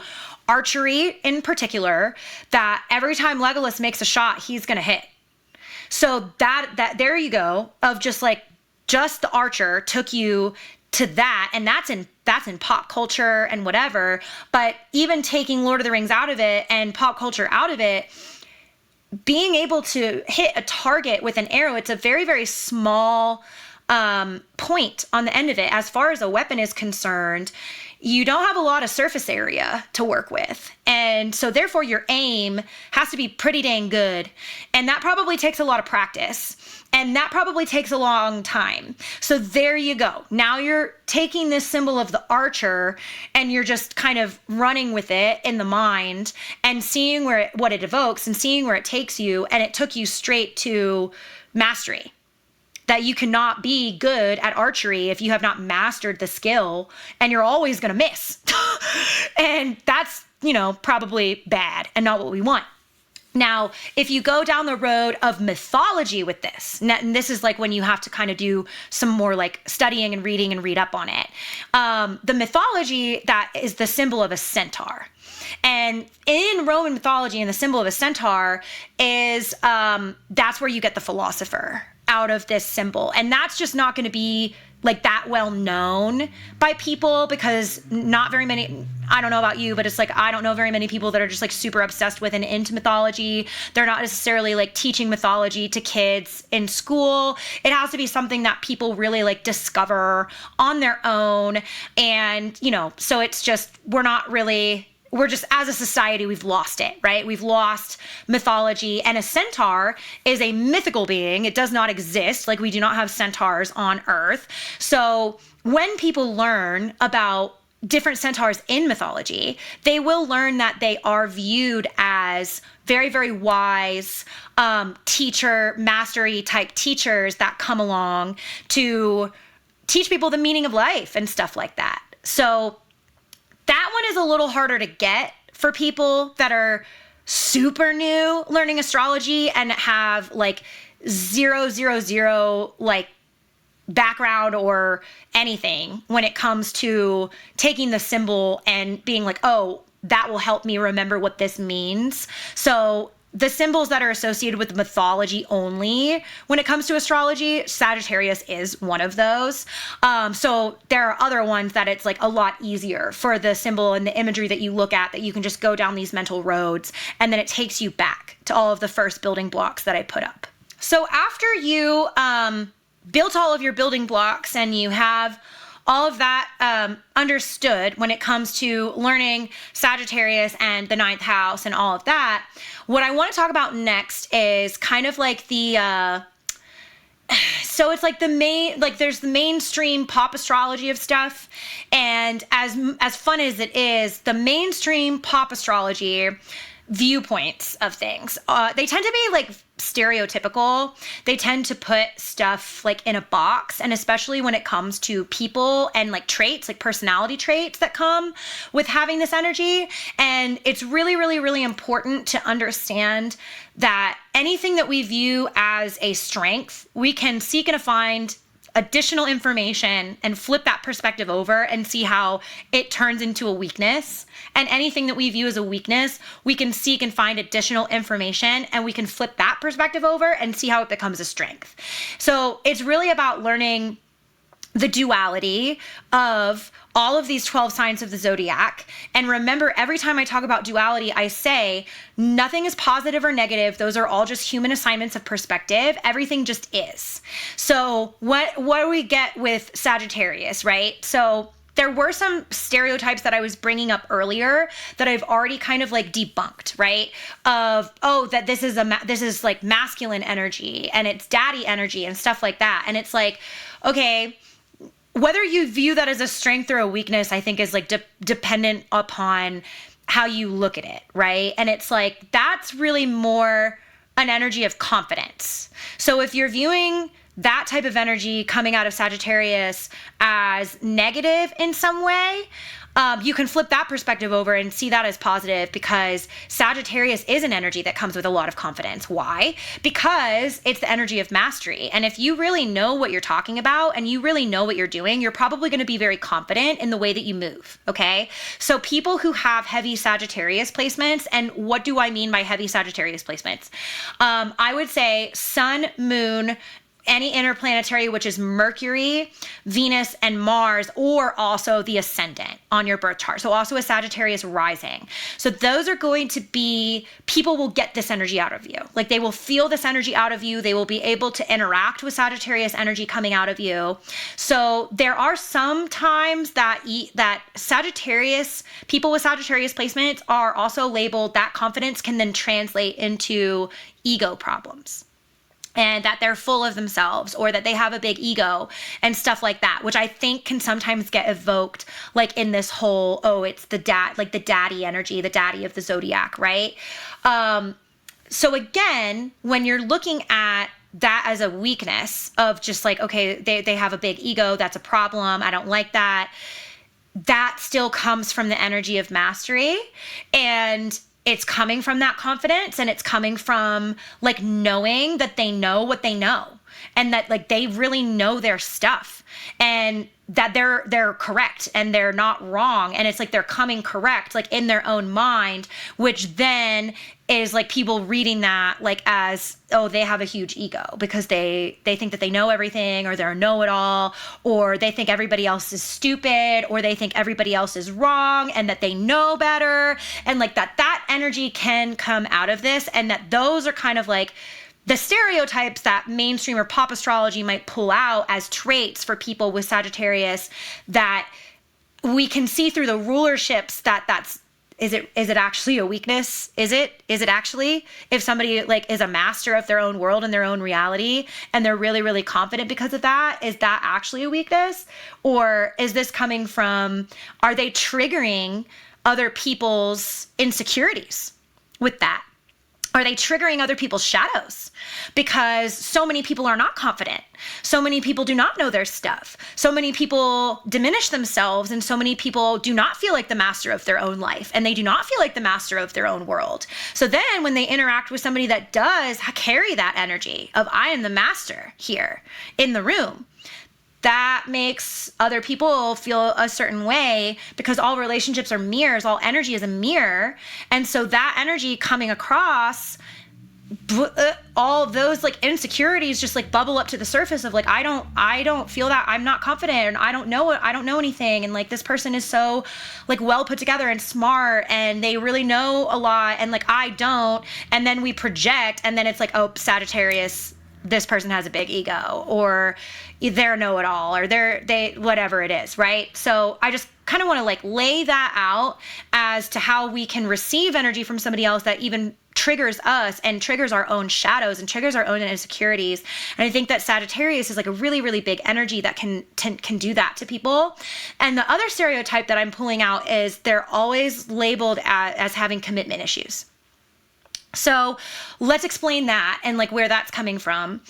archery in particular, that every time Legolas makes a shot, he's going to hit. So that there you go, of just the archer took you to that, and that's in pop culture and whatever. But even taking Lord of the Rings out of it and pop culture out of it, being able to hit a target with an arrow, it's a very, very small point on the end of it. As far as a weapon is concerned, you don't have a lot of surface area to work with. And so therefore your aim has to be pretty dang good. And that probably takes a lot of practice. And that probably takes a long time. So there you go. Now you're taking this symbol of the archer and you're just kind of running with it in the mind and seeing what it evokes and seeing where it takes you. And it took you straight to mastery. That you cannot be good at archery if you have not mastered the skill, and you're always going to miss. And that's, probably bad and not what we want. Now, if you go down the road of mythology with this, and this is like when you have to kind of do some more like studying and read up on it. The mythology that is the symbol of a centaur. And in Roman mythology, and the symbol of a centaur is, that's where you get the philosopher. out of this symbol. And that's just not going to be like that well known by people, because not very many, I don't know about you, but it's like, I don't know very many people that are just like super obsessed with and into mythology. They're not necessarily like teaching mythology to kids in school. It has to be something that people really like discover on their own. And, you know, so it's just, we're just, as a society, we've lost it, right? We've lost mythology. And a centaur is a mythical being. It does not exist. Like, we do not have centaurs on Earth. So when people learn about different centaurs in mythology, they will learn that they are viewed as very, very wise teacher, mastery type teachers that come along to teach people the meaning of life and stuff like that. So that one is a little harder to get for people that are super new learning astrology and have like 000 like background or anything when it comes to taking the symbol and being like, oh, that will help me remember what this means. So the symbols that are associated with mythology only, when it comes to astrology, Sagittarius is one of those. So there are other ones that it's like a lot easier for the symbol and the imagery that you look at, that you can just go down these mental roads, and then it takes you back to all of the first building blocks that I put up. So after you built all of your building blocks and you have all of that understood when it comes to learning Sagittarius and the ninth house and all of that, what I want to talk about next is kind of like the, so it's like the main, like there's the mainstream pop astrology of stuff. And as fun as it is, the mainstream pop astrology viewpoints of things, they tend to be like stereotypical. They tend to put stuff like in a box, and especially when it comes to people and like traits, like personality traits that come with having this energy. And it's really, really, really important to understand that anything that we view as a strength, we can seek and find additional information and flip that perspective over and see how it turns into a weakness. And anything that we view as a weakness, we can seek and find additional information and we can flip that perspective over and see how it becomes a strength. So it's really about learning the duality of all of these 12 signs of the zodiac. And remember, every time I talk about duality, I say nothing is positive or negative. Those are all just human assignments of perspective. Everything just is. So what do we get with Sagittarius, right? So there were some stereotypes that I was bringing up earlier that I've already kind of like debunked, right? Of, oh, that this is like masculine energy and it's daddy energy and stuff like that. And it's like, okay, whether you view that as a strength or a weakness, I think is like dependent upon how you look at it, right? And it's like, that's really more an energy of confidence. So if you're viewing that type of energy coming out of Sagittarius as negative in some way, you can flip that perspective over and see that as positive, because Sagittarius is an energy that comes with a lot of confidence. Why? Because it's the energy of mastery. And if you really know what you're talking about and you really know what you're doing, you're probably going to be very confident in the way that you move. Okay. So people who have heavy Sagittarius placements, and what do I mean by heavy Sagittarius placements? I would say sun, moon, any interplanetary, which is Mercury, Venus, and Mars, or also the ascendant on your birth chart. So also a Sagittarius rising. So those are going to be, people will get this energy out of you. Like they will feel this energy out of you. They will be able to interact with Sagittarius energy coming out of you. So there are some times that Sagittarius, people with Sagittarius placements are also labeled, that confidence can then translate into ego problems. And that they're full of themselves, or that they have a big ego and stuff like that, which I think can sometimes get evoked like in this whole, oh, it's the like the daddy energy, the daddy of the zodiac, right? So again, when you're looking at that as a weakness of just like, okay, they have a big ego, that's a problem, I don't like that. That still comes from the energy of mastery, and it's coming from that confidence, and it's coming from like knowing that they know what they know. and that like they really know their stuff, and that they're correct and they're not wrong. And it's like they're coming correct, like in their own mind, which then is like people reading that like as, oh, they have a huge ego because they think that they know everything, or they're a know-it-all, or they think everybody else is stupid, or they think everybody else is wrong and that they know better. And like that energy can come out of this, and that those are kind of like the stereotypes that mainstream or pop astrology might pull out as traits for people with Sagittarius, that we can see through the rulerships is it actually a weakness? Is it actually, if somebody like is a master of their own world and their own reality, and they're really, really confident because of that, is that actually a weakness? Or is this coming from, are they triggering other people's insecurities with that? Are they triggering other people's shadows? Because so many people are not confident. So many people do not know their stuff. So many people diminish themselves, and so many people do not feel like the master of their own life, and they do not feel like the master of their own world. So then when they interact with somebody that does carry that energy of I am the master here in the room, that makes other people feel a certain way, because all relationships are mirrors, all energy is a mirror. And so that energy coming across, all of those like insecurities just like bubble up to the surface of like, I don't feel that, I'm not confident, and I don't know anything. And like this person is so like well put together and smart, and they really know a lot, and like I don't. And then we project, and then it's like, oh, Sagittarius, this person has a big ego, or they're know-it-all, or they whatever it is, right? So I just kind of want to like lay that out as to how we can receive energy from somebody else that even triggers us and triggers our own shadows and triggers our own insecurities. And I think that Sagittarius is like a really, really big energy that can do that to people. And the other stereotype that I'm pulling out is they're always labeled as having commitment issues. So let's explain that and like where that's coming from.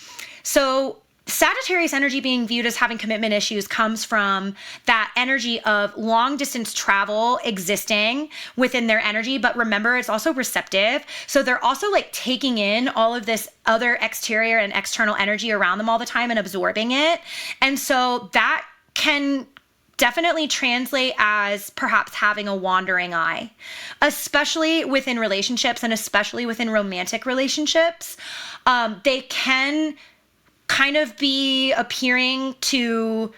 So Sagittarius energy being viewed as having commitment issues comes from that energy of long distance travel existing within their energy. But remember, it's also receptive. So they're also like taking in all of this other exterior and external energy around them all the time and absorbing it. And so that can definitely translate as perhaps having a wandering eye, especially within relationships and especially within romantic relationships. They can kind of be appearing to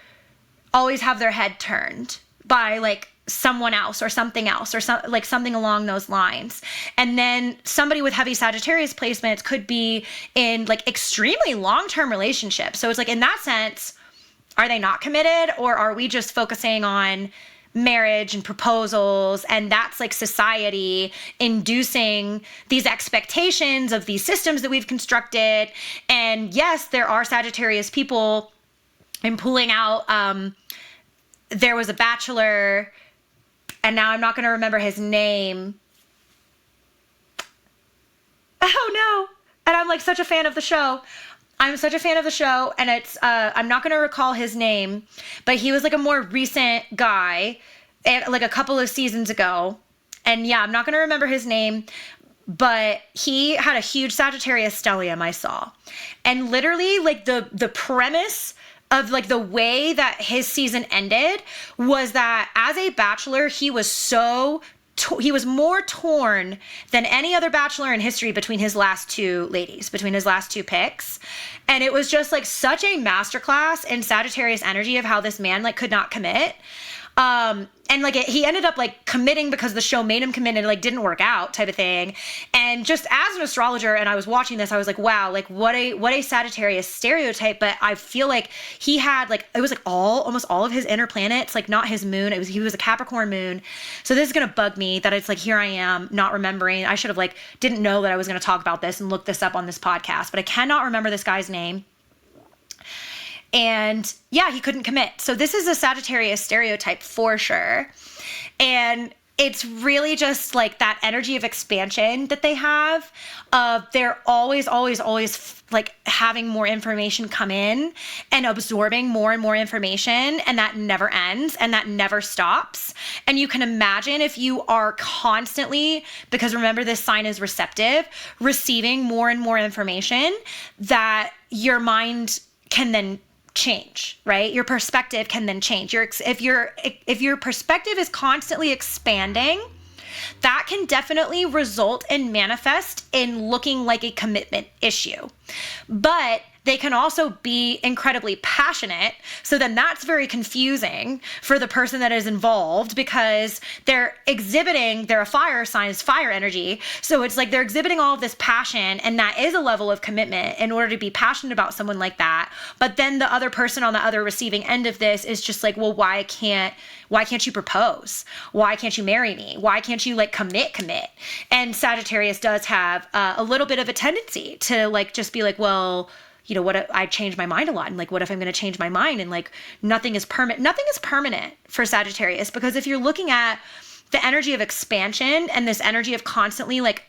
always have their head turned by like someone else or something else, or like something along those lines. And then somebody with heavy Sagittarius placements could be in like extremely long-term relationships. So it's like, in that sense, are they not committed, or are we just focusing on marriage and proposals, and that's like society inducing these expectations of these systems that we've constructed? And yes, there are Sagittarius people. I'm pulling out, there was a bachelor, and now I'm not going to remember his name. Oh no. And I'm like such a fan of the show. I'm such a fan of the show, and it's, I'm not going to recall his name, but he was like a more recent guy, like a couple of seasons ago. And yeah, I'm not going to remember his name, but he had a huge Sagittarius stellium I saw. And literally like the premise of like the way that his season ended was that as a bachelor, he was he was more torn than any other bachelor in history between his last two ladies, between his last two picks. And it was just like such a masterclass in Sagittarius energy of how this man like could not commit. And like he ended up like committing because the show made him commit, and it like didn't work out type of thing. And just as an astrologer, and I was watching this, I was like, wow, like what a Sagittarius stereotype. But I feel like he had like, it was like almost all of his inner planets, like not his moon. He was a Capricorn moon. So this is going to bug me that it's like, here I am not remembering. I should have like, didn't know that I was going to talk about this and look this up on this podcast, but I cannot remember this guy's name. And yeah, he couldn't commit. So this is a Sagittarius stereotype for sure. And it's really just like that energy of expansion that they have. They're always like having more information come in and absorbing more and more information. And that never ends and that never stops. And you can imagine if you are constantly, because remember this sign is receptive, receiving more and more information, that your mind can then change, right? Your perspective can then change. If your perspective is constantly expanding, that can definitely result and manifest in looking like a commitment issue. But they can also be incredibly passionate. So then that's very confusing for the person that is involved, because they're a fire sign, is fire energy. So it's like they're exhibiting all of this passion, and that is a level of commitment in order to be passionate about someone like that. But then the other person on the other receiving end of this is just like, well, why can't you propose? Why can't you marry me? Why can't you like commit? And Sagittarius does have a little bit of a tendency to like just be like, well, you know, what if I change my mind a lot? And like, what if I'm going to change my mind? And like, nothing is permanent for Sagittarius, because if you're looking at the energy of expansion and this energy of constantly like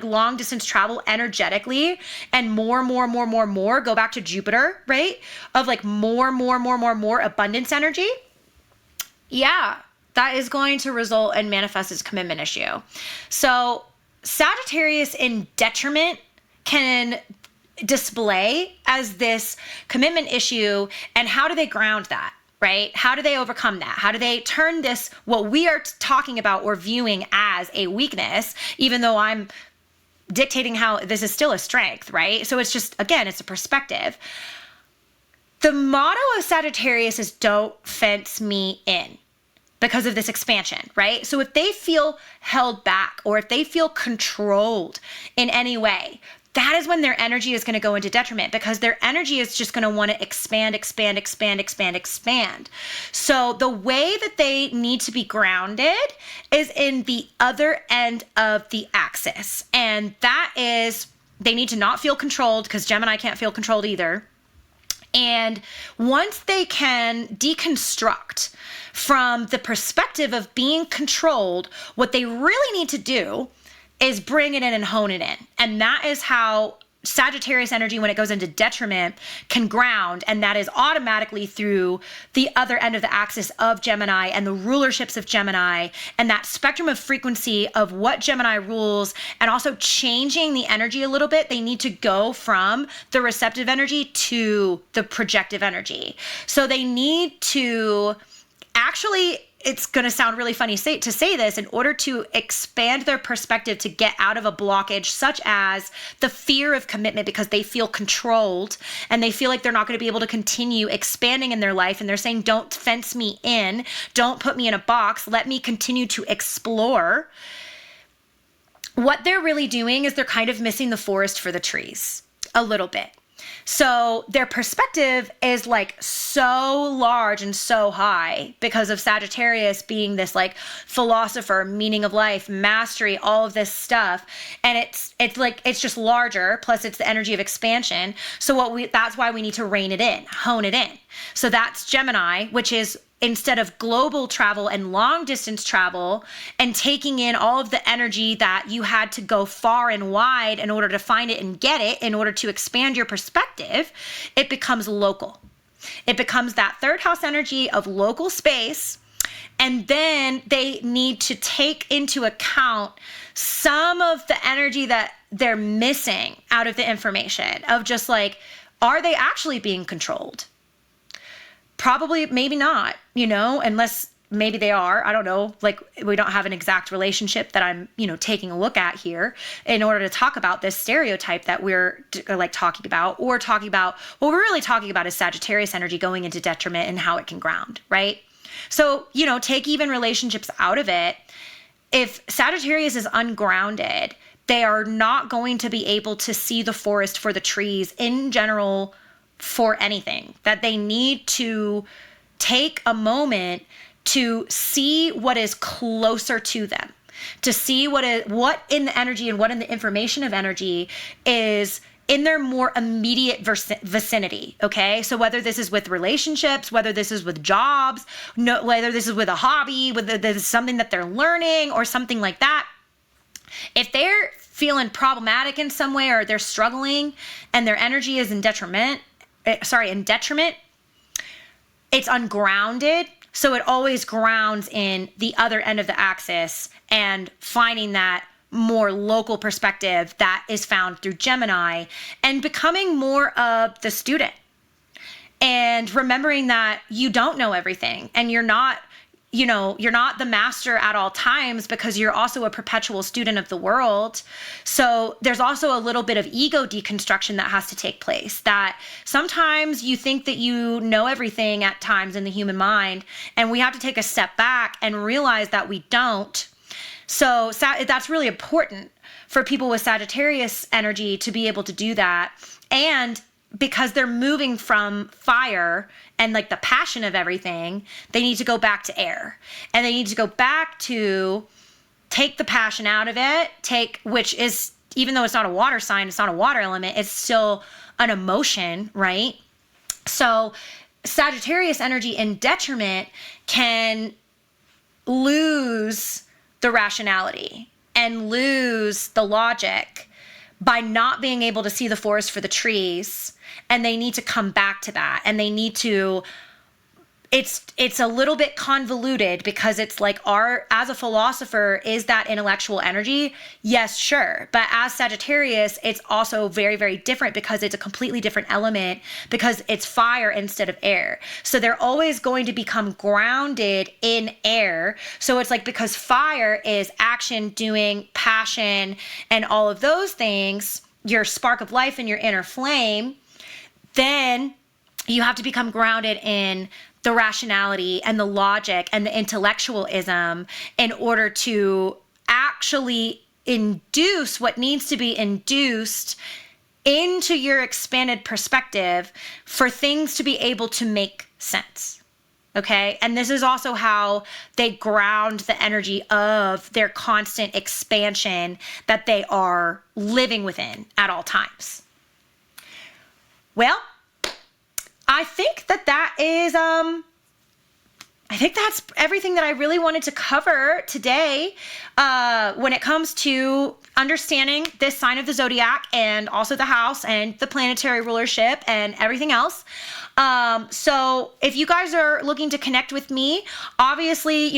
long distance travel energetically, and more, go back to Jupiter, right? Of like more abundance energy. Yeah, that is going to result and manifest as commitment issue. So Sagittarius in detriment can display as this commitment issue. And how do they ground that, right? How do they overcome that? How do they turn this, what we are talking about or viewing as a weakness, even though I'm dictating how this is still a strength, right? So it's just, again, it's a perspective. The motto of Sagittarius is don't fence me in, because of this expansion, right? So if they feel held back, or if they feel controlled in any way, that is when their energy is going to go into detriment, because their energy is just going to want to expand. So the way that they need to be grounded is in the other end of the axis. And that is, they need to not feel controlled, because Gemini can't feel controlled either. And once they can deconstruct from the perspective of being controlled, what they really need to do is bring it in and hone it in. And that is how Sagittarius energy, when it goes into detriment, can ground. And that is automatically through the other end of the axis of Gemini and the rulerships of Gemini, and that spectrum of frequency of what Gemini rules, and also changing the energy a little bit. They need to go from the receptive energy to the projective energy. So they need to actually, it's going to sound really funny to say this, in order to expand their perspective to get out of a blockage such as the fear of commitment, because they feel controlled and they feel like they're not going to be able to continue expanding in their life. And they're saying, don't fence me in, don't put me in a box, let me continue to explore. What they're really doing is they're kind of missing the forest for the trees a little bit. So their perspective is like so large and so high because of Sagittarius being this like philosopher, meaning of life, mastery, all of this stuff. And it's just larger, plus it's the energy of expansion. So that's why we need to rein it in, hone it in. So that's Gemini, which is, instead of global travel and long distance travel and taking in all of the energy that you had to go far and wide in order to find it and get it, in order to expand your perspective, it becomes local. It becomes that third house energy of local space. And then they need to take into account some of the energy that they're missing out of the information of just like, are they actually being controlled? Probably, maybe not, unless maybe they are. I don't know. Like, we don't have an exact relationship that I'm, taking a look at here in order to talk about this stereotype that we're like talking about, or talking about what we're really talking about is Sagittarius energy going into detriment and how it can ground, right? So, take even relationships out of it. If Sagittarius is ungrounded, they are not going to be able to see the forest for the trees in general for anything. That they need to take a moment to see what is closer to them, to see what in the energy and what in the information of energy is in their more immediate vicinity. Okay. So whether this is with relationships, whether this is with jobs, whether this is with a hobby, whether this is something that they're learning or something like that, if they're feeling problematic in some way, or they're struggling and their energy is in detriment, it's ungrounded. So it always grounds in the other end of the axis and finding that more local perspective that is found through Gemini, and becoming more of the student and remembering that you don't know everything, and you're not the master at all times, because you're also a perpetual student of the world. So there's also a little bit of ego deconstruction that has to take place, that sometimes you think that you know everything at times in the human mind, and we have to take a step back and realize that we don't. So that's really important for people with Sagittarius energy to be able to do that. And because they're moving from fire and like the passion of everything, they need to go back to air, and they need to go back to take the passion out of it, which is, even though it's not a water sign, it's not a water element, it's still an emotion, right? So Sagittarius energy in detriment can lose the rationality and lose the logic by not being able to see the forest for the trees. And they need to come back to that. And they need to, it's a little bit convoluted, because it's like, as a philosopher, is that intellectual energy? Yes, sure. But as Sagittarius, it's also very, very different, because it's a completely different element, because it's fire instead of air. So they're always going to become grounded in air. So it's like, because fire is action, doing, passion, and all of those things, your spark of life and your inner flame, then you have to become grounded in the rationality and the logic and the intellectualism in order to actually induce what needs to be induced into your expanded perspective for things to be able to make sense. Okay. And this is also how they ground the energy of their constant expansion that they are living within at all times. Well, I think that is, I think that's everything that I really wanted to cover today when it comes to understanding this sign of the zodiac, and also the house and the planetary rulership and everything else. So if you guys are looking to connect with me, obviously,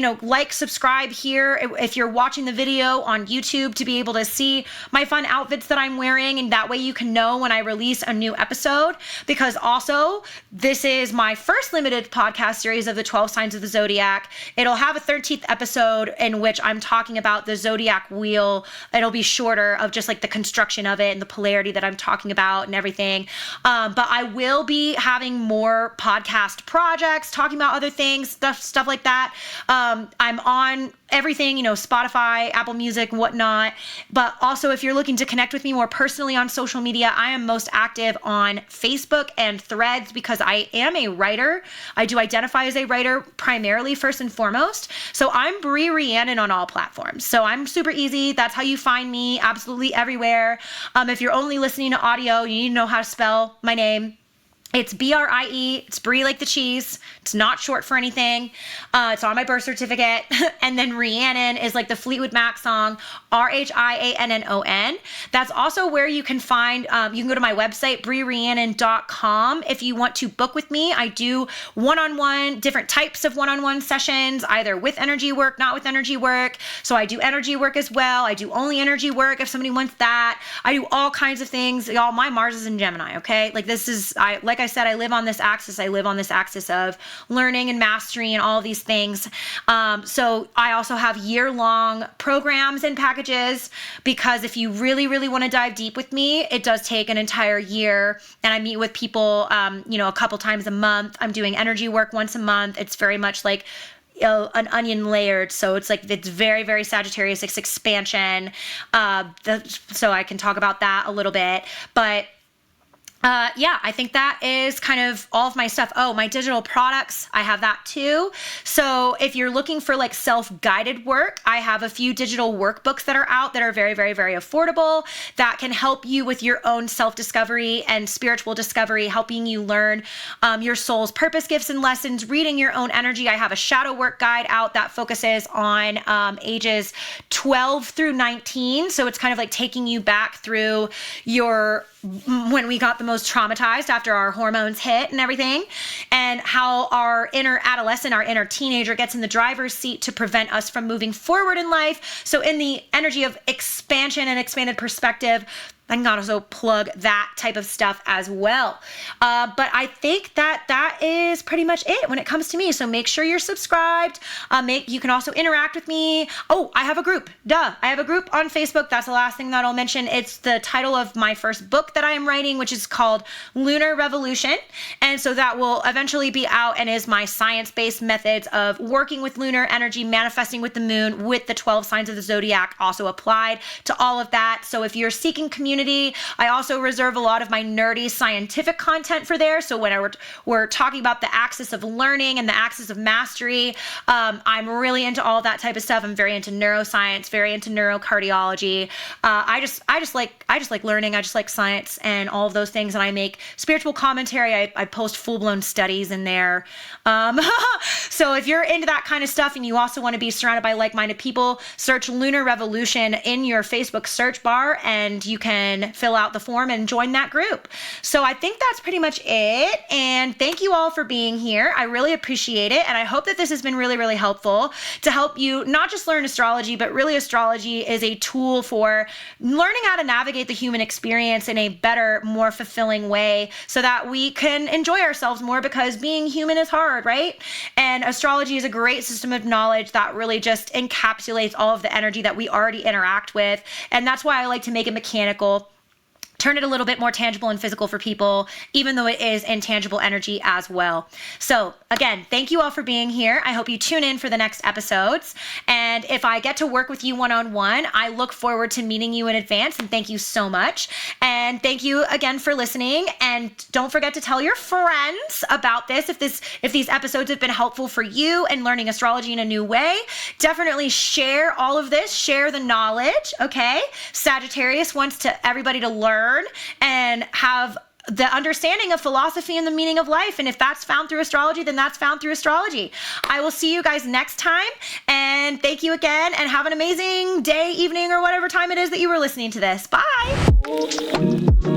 subscribe here if you're watching the video on YouTube, to be able to see my fun outfits that I'm wearing. And that way you can know when I release a new episode, because also this is my first limited podcast series of the 12 signs of the zodiac. It'll have a 13th episode in which I'm talking about the zodiac wheel. It'll be shorter, of just like the construction of it and the polarity that I'm talking about and everything. But I will be having more podcast projects, talking about other things, stuff like that. I'm on everything, Spotify, Apple Music, whatnot. But also, if you're looking to connect with me more personally on social media, I am most active on Facebook and Threads, because I am a writer. I do identify as a writer primarily, first and foremost. So I'm Brie Rhiannon on all platforms. So I'm super easy. That's how you find me, absolutely everywhere. If you're only listening to audio, you need to know how to spell my name. It's Brie. It's Brie like the cheese. It's not short for anything. It's on my birth certificate. And then Rhiannon is like the Fleetwood Mac song, Rhiannon. That's also where you can find, you can go to my website, BrieRhiannon.com. If you want to book with me, I do one-on-one, different types of one-on-one sessions, either with energy work, not with energy work. So I do energy work as well. I do only energy work if somebody wants that. I do all kinds of things. Y'all, my Mars is in Gemini, okay? Like like I said, I live on this axis. I live on this axis of learning and mastery and all of these things. So I also have year-long programs and packages, because if you really, really want to dive deep with me, it does take an entire year. And I meet with people, a couple times a month. I'm doing energy work once a month. It's very much like an onion layered. So it's very, very Sagittarius. It's expansion. So I can talk about that a little bit. But I think that is kind of all of my stuff. Oh, my digital products, I have that too. So if you're looking for like self-guided work, I have a few digital workbooks that are out that are very, very, very affordable, that can help you with your own self-discovery and spiritual discovery, helping you learn your soul's purpose, gifts, and lessons, reading your own energy. I have a shadow work guide out that focuses on ages 12 through 19. So it's kind of like taking you back through when we got the most traumatized after our hormones hit and everything, and how our inner adolescent, our inner teenager gets in the driver's seat to prevent us from moving forward in life. So in the energy of expansion and expanded perspective, I can also plug that type of stuff as well. But I think that is pretty much it when it comes to me. So make sure you're subscribed. You can also interact with me. Oh, I have a group. I have a group on Facebook. That's the last thing that I'll mention. It's the title of my first book that I am writing, which is called Lunar Revolution. And so that will eventually be out and is my science-based methods of working with lunar energy, manifesting with the moon, with the 12 signs of the zodiac also applied to all of that. So if you're seeking community, I also reserve a lot of my nerdy scientific content for there. So when we're talking about the axis of learning and the axis of mastery, I'm really into all that type of stuff. I'm very into neuroscience, very into neurocardiology. I just like learning. I just like science and all of those things. And I make spiritual commentary. I post full-blown studies in there. So if you're into that kind of stuff and you also want to be surrounded by like-minded people, search Lunar Revolution in your Facebook search bar and you can fill out the form and join that group. So I think that's pretty much it. And thank you all for being here. I really appreciate it. And I hope that this has been really, really helpful to help you not just learn astrology, but really astrology is a tool for learning how to navigate the human experience in a better, more fulfilling way so that we can enjoy ourselves more, because being human is hard, right? And astrology is a great system of knowledge that really just encapsulates all of the energy that we already interact with. And that's why I like to make it mechanical, turn it a little bit more tangible and physical for people, even though it is intangible energy as well. So again, thank you all for being here. I hope you tune in for the next episodes. And if I get to work with you one-on-one, I look forward to meeting you in advance. And thank you so much. And thank you again for listening. And don't forget to tell your friends about this. If these episodes have been helpful for you and learning astrology in a new way, definitely share all of this, share the knowledge. Okay. Sagittarius wants everybody to learn and have the understanding of philosophy and the meaning of life. And if that's found through astrology, then that's found through astrology. I will see you guys next time. And thank you again, and have an amazing day, evening, or whatever time it is that you were listening to this. Bye.